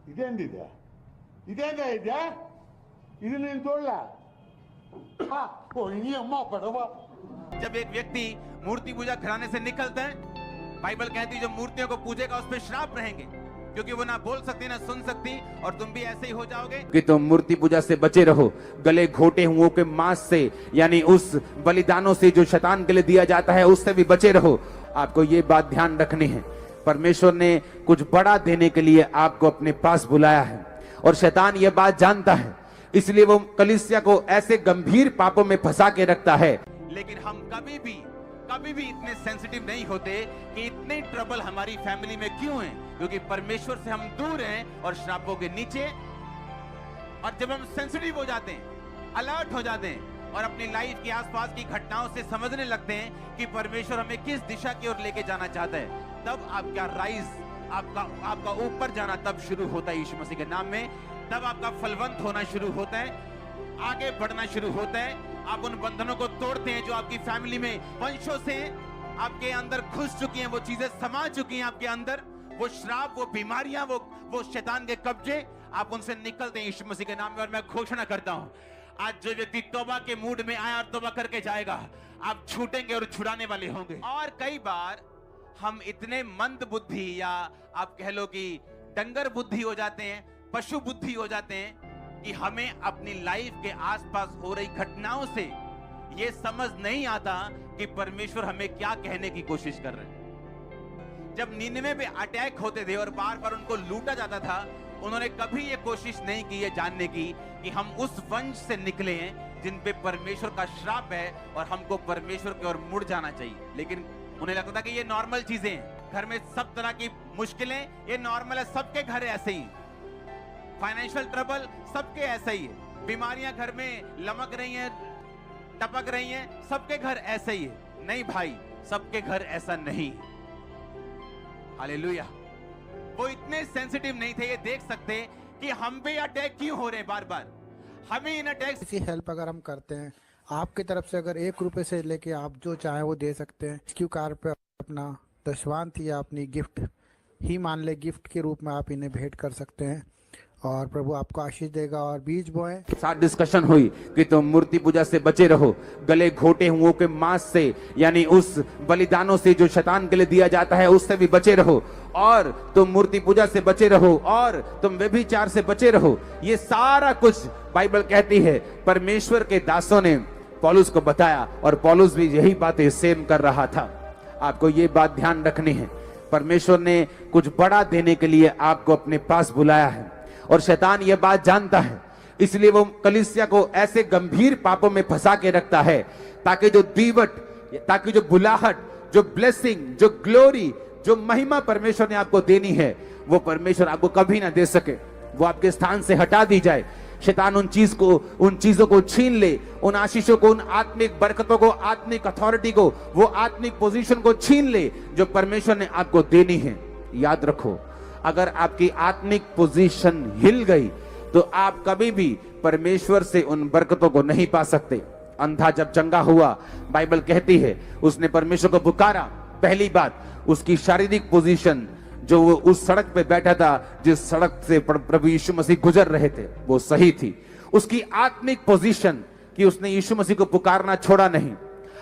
ಇದೇಂದಿದೆ ಇದೇಂದ ಇದೆ ಇದು ನೀನು ತೋಳ್ಳ ನೀ ಅಮ್ಮ ಪಡವ. जब एक व्यक्ति मूर्ति पूजा घराने से निकलता है, बाइबल कहती है जो मूर्तियों को पूजेगा उस पे श्राप रहेंगे, क्योंकि वो ना बोल सकती ना सुन सकती, और तुम भी ऐसे ही हो जाओगे कि तुम मूर्ति पूजा से बचे रहो, गले घोटे हुओं के मांस से यानी उस बलिदानों से जो शैतान के लिए दिया जाता है उससे भी बचे रहो। आपको ये बात ध्यान रखनी है, परमेश्वर ने कुछ बड़ा देने के लिए आपको अपने पास बुलाया है और शैतान ये बात जानता है, इसलिए वो कलीसिया को ऐसे गंभीर पापों में फंसा के रखता है। लेकिन हम कभी भी इतने सेंसिटिव नहीं होते कि इतने ट्रबल हमारी फैमिली में क्यों हैं, क्योंकि परमेश्वर से हम दूर हैं और श्रापों के नीचे। और जब हम सेंसिटिव हो जाते हैं, अलर्ट हो जाते हैं और अपनी लाइफ के आसपास की घटनाओं से समझने लगते हैं कि परमेश्वर हमें किस दिशा की ओर लेके जाना चाहता है, तब आपका राइज, आपका ऊपर जाना तब शुरू होता है यीशु मसीह के नाम में। तब आपका फलवंत होना शुरू होता है, आगे बढ़ना शुरू होता है। आप उन बंधनों को तोड़ते हैं जो आपकी फैमिली में वंशों से आपके अंदर घुस चुकी हैं, वो चीजें समा चुकी हैं आपके अंदर, वो श्राप, वो बीमारियां, वो शैतान के कब्जे, आप उनसे निकलते हैं यीशु मसीह के नाम में। और मैं घोषणा करता हूं, आज जो व्यक्ति तौबा के मूड में आया और तौबा करके जाएगा, आप छूटेंगे और छुड़ाने वाले होंगे। और कई बार हम इतने मंद बुद्धि या आप कह लो कि डंगर बुद्धि हो जाते हैं, पशु बुद्धि हो जाते हैं कि हमें अपनी लाइफ के आसपास हो रही घटनाओं से ये समझ नहीं आता कि परमेश्वर हमें क्या कहने की कोशिश कर रहे हैं। जब निनवे पे अटैक होते थे और बार बार उनको लूटा जाता था, उन्होंने कभी ये कोशिश नहीं की ये जानने की कि हम उस वंश से निकले हैं जिन पे परमेश्वर का श्राप है और हमको परमेश्वर की ओर मुड़ जाना चाहिए। लेकिन उन्हें लगता था कि ये नॉर्मल चीजें हैं, घर में सब तरह की मुश्किलें ये नॉर्मल है, सबके घर ऐसे ही, फाइनेंशियल ट्रबल सबके ऐसा ही है, बीमारियां घर में लमक रही हैं, टपक रही हैं, सबके घर ऐसा ही है। नहीं भाई, सबके घर ऐसा नहीं। हालेलुया। वो इतने सेंसिटिव नहीं थे ये देख सकते कि हम पे अटैक क्यों हो रहे हैं बार बार, हमें इन अटैक। इसी हेल्प अगर हम करते हैं आपकी तरफ से, अगर 1 रुपए से लेके आप जो चाहे वो दे सकते हैं। क्यू कार पे अपना दशवांत या अपनी गिफ्ट ही मान ले, गिफ्ट के रूप में आप इन्हें भेंट कर सकते हैं और प्रभु आपको आशीष देगा। और बीज बोएं। साथ डिस्कशन हुई कि तुम मूर्ति पूजा से बचे रहो, गले घोटे हुओं के मांस से यानी उस बलिदानों से जो शैतान के लिए दिया जाता है उससे भी बचे रहो, और तुम मूर्ति पूजा से बचे रहो, और तुम व्यभिचार से बचे रहो। ये सारा कुछ बाइबल कहती है परमेश्वर के दासों ने पौलुस को बताया और पौलुस भी यही बातें सेम कर रहा था। आपको ये बात ध्यान रखनी है, परमेश्वर ने कुछ बड़ा देने के लिए आपको अपने पास बुलाया है और शैतान ये बात जानता है, इसलिए वो कलीसिया को ऐसे गंभीर पापों में फंसा के रखता है ताकि जो दीवट, ताकि जो बुलाहट, जो ब्लेसिंग, जो ग्लोरी, जो महिमा परमेश्वर ने आपको देनी है वो परमेश्वर आपको कभी ना दे सके, वो आपके स्थान से हटा दी जाए। शैतान उन चीजों को छीन ले, उन आशीषों को, उन आत्मिक बरकतों को, आत्मिक अथॉरिटी को, वो आत्मिक पोजीशन को छीन ले जो परमेश्वर ने आपको देनी है। याद रखो, अगर आपकी आत्मिक पोजीशन हिल गई तो आप कभी भी परमेश्वर से उन बरकतों को नहीं पा सकते। अंधा जब चंगा हुआ, बाइबल कहती है उसने परमेश्वर को पुकारा, पहली बात उसकी शारीरिक पोजीशन, जो वो उस सड़क पे बैठा था जिस सड़क से प्रभु यीशु मसीह गुजर रहे थे वो सही थी। उसकी आत्मिक पोजीशन कि उसने यीशु मसीह को पुकारना छोड़ा नहीं,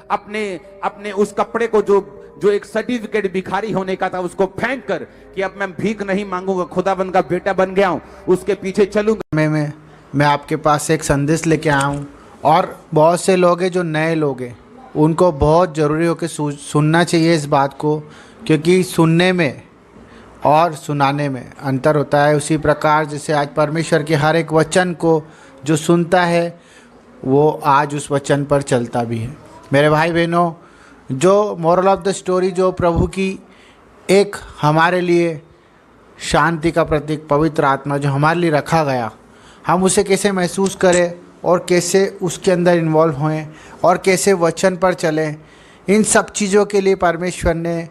अपने उस कपड़े को जो एक सर्टिफिकेट भिखारी होने का था उसको फेंक कर कि अब मैं भीख नहीं मांगूंगा, खुदाबंद का बेटा बन गया हूं, उसके पीछे चलूंगा। मैं आपके पास एक संदेश लेके आया हूँ और बहुत से लोग हैं जो नए लोग हैं, उनको बहुत ज़रूरी हो कि सुनना चाहिए इस बात को, क्योंकि सुनने में और सुनाने में अंतर होता है। उसी प्रकार जैसे आज परमेश्वर के हर एक वचन को जो सुनता है वो आज उस वचन पर चलता भी है। मेरे भाई बहनों, जो मोरल ऑफ द स्टोरी, जो प्रभु की एक हमारे लिए शांति का प्रतीक पवित्र आत्मा जो हमारे लिए रखा गया, हम उसे कैसे महसूस करें और कैसे उसके अंदर इन्वॉल्व होएं और कैसे वचन पर चलें, इन सब चीज़ों के लिए परमेश्वर ने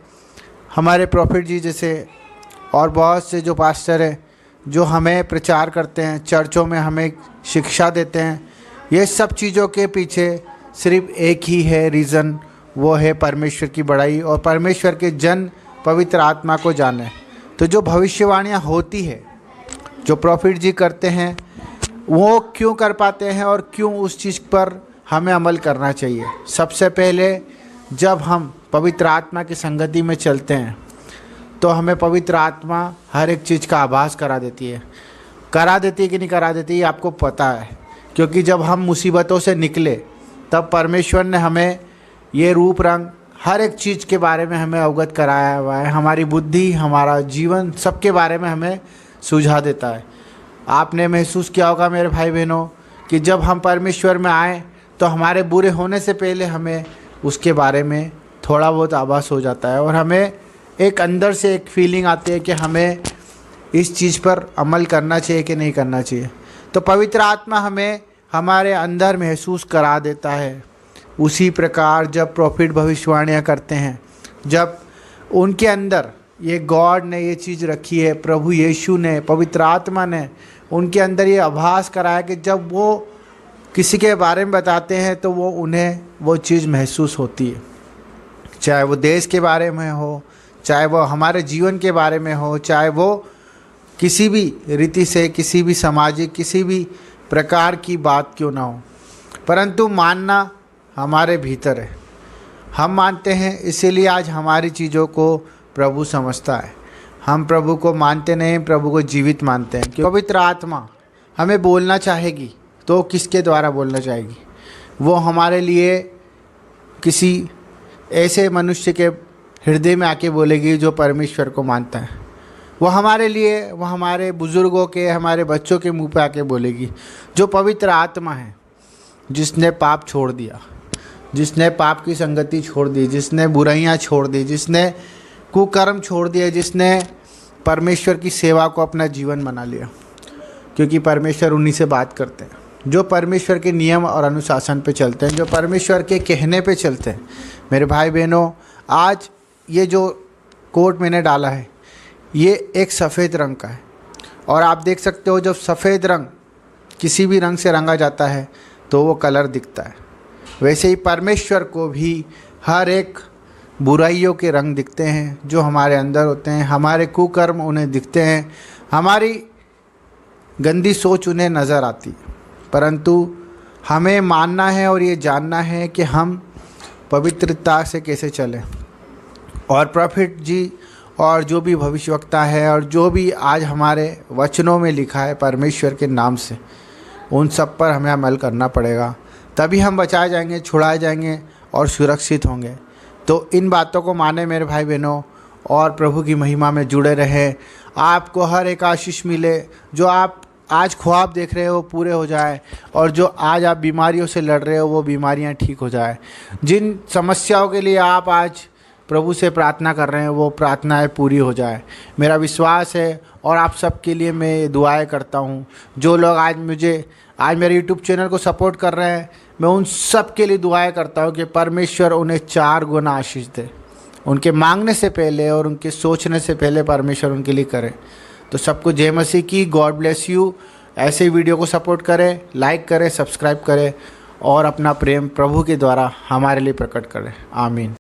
हमारे प्रॉफिट जी जैसे और बहुत से जो पास्टर हैं जो हमें प्रचार करते हैं, चर्चों में हमें शिक्षा देते हैं, ये सब चीज़ों के पीछे सिर्फ एक ही है रीज़न, वो है परमेश्वर की बड़ाई और परमेश्वर के जन पवित्र आत्मा को जाने। तो जो भविष्यवाणियाँ होती है जो प्रॉफिट जी करते हैं वो क्यों कर पाते हैं और क्यों उस चीज़ पर हमें अमल करना चाहिए। सबसे पहले जब हम पवित्र आत्मा की संगति में चलते हैं तो हमें पवित्र आत्मा हर एक चीज़ का आभास करा देती है कि नहीं करा देती, आपको पता है। क्योंकि जब हम मुसीबतों से निकले तब परमेश्वर ने हमें ये रूप रंग हर एक चीज़ के बारे में हमें अवगत कराया हुआ है। हमारी बुद्धि, हमारा जीवन, सबके बारे में हमें सुझा देता है। आपने महसूस किया होगा मेरे भाई बहनों कि जब हम परमेश्वर में आए तो हमारे बुरे होने से पहले हमें उसके बारे में थोड़ा बहुत आभास हो जाता है और हमें एक अंदर से एक फीलिंग आती है कि हमें इस चीज़ पर अमल करना चाहिए कि नहीं करना चाहिए। तो पवित्र आत्मा हमें हमारे अंदर महसूस करा देता है। उसी प्रकार जब प्रॉफिट भविष्यवाणियाँ करते हैं, जब उनके अंदर ये गॉड ने ये चीज़ रखी है, प्रभु यीशु ने, पवित्र आत्मा ने उनके अंदर ये आभास कराया कि जब वो किसी के बारे में बताते हैं तो वो उन्हें वो चीज़ महसूस होती है। चाहे वो देश के बारे में हो, चाहे वो हमारे जीवन के बारे में हो, चाहे वो किसी भी रीति से, किसी भी सामाजिक, किसी भी प्रकार की बात क्यों ना हो, परंतु मानना हमारे भीतर है। हम मानते हैं, इसीलिए आज हमारी चीज़ों को प्रभु समझता है। हम प्रभु को मानते नहीं, प्रभु को जीवित मानते हैं। क्योंकि पवित्र आत्मा हमें बोलना चाहेगी तो किसके द्वारा बोलना चाहेगी? वो हमारे लिए किसी ऐसे मनुष्य के हृदय में आके बोलेगी जो परमेश्वर को मानता है। वो हमारे लिए, वो हमारे बुज़ुर्गों के, हमारे बच्चों के मुंह पे आके बोलेगी जो पवित्र आत्मा है, जिसने पाप छोड़ दिया, जिसने पाप की संगति छोड़ दी, जिसने बुराइयां छोड़ दी, जिसने कुकर्म छोड़ दिए, जिसने परमेश्वर की सेवा को अपना जीवन बना लिया। क्योंकि परमेश्वर उन्हीं से बात करते हैं जो परमेश्वर के नियम और अनुशासन पे चलते हैं, जो परमेश्वर के कहने पे चलते हैं। मेरे भाई बहनों, आज ये जो कोट मैंने डाला है ये एक सफ़ेद रंग का है और आप देख सकते हो जब सफ़ेद रंग किसी भी रंग से रंगा जाता है तो वो कलर दिखता है। वैसे ही परमेश्वर को भी हर एक बुराइयों के रंग दिखते हैं जो हमारे अंदर होते हैं। हमारे कुकर्म उन्हें दिखते हैं, हमारी गंदी सोच उन्हें नज़र आती है। परंतु हमें मानना है और ये जानना है कि हम पवित्रता से कैसे चलें। और प्रॉफिट जी और जो भी भविष्यवक्ता है और जो भी आज हमारे वचनों में लिखा है परमेश्वर के नाम से, उन सब पर हमें अमल करना पड़ेगा। तभी हम बचाए जाएंगे, छुड़ाए जाएंगे और सुरक्षित होंगे। तो इन बातों को माने मेरे भाई बहनों और प्रभु की महिमा में जुड़े रहें। आपको हर एक आशीष मिले, जो आप आज ख्वाब देख रहे हो पूरे हो जाए और जो आज आप बीमारियों से लड़ रहे हो वो बीमारियां ठीक हो जाए। जिन समस्याओं के लिए आप आज प्रभु से प्रार्थना कर रहे हैं वो प्रार्थनाएं पूरी हो जाए, मेरा विश्वास है। और आप सबके लिए मैं दुआएं करता हूं। जो लोग आज मेरे यूट्यूब चैनल को सपोर्ट कर रहे हैं, मैं उन सब के लिए दुआएं करता हूं कि परमेश्वर उन्हें 4 गुना आशीष दे। उनके मांगने से पहले और उनके सोचने से पहले परमेश्वर उनके लिए करे। तो सबको जय मसीह की, गॉड ब्लेस यू। ऐसे वीडियो को सपोर्ट करें, लाइक करें, सब्सक्राइब करें और अपना प्रेम प्रभु के द्वारा हमारे लिए प्रकट करें। आमीन।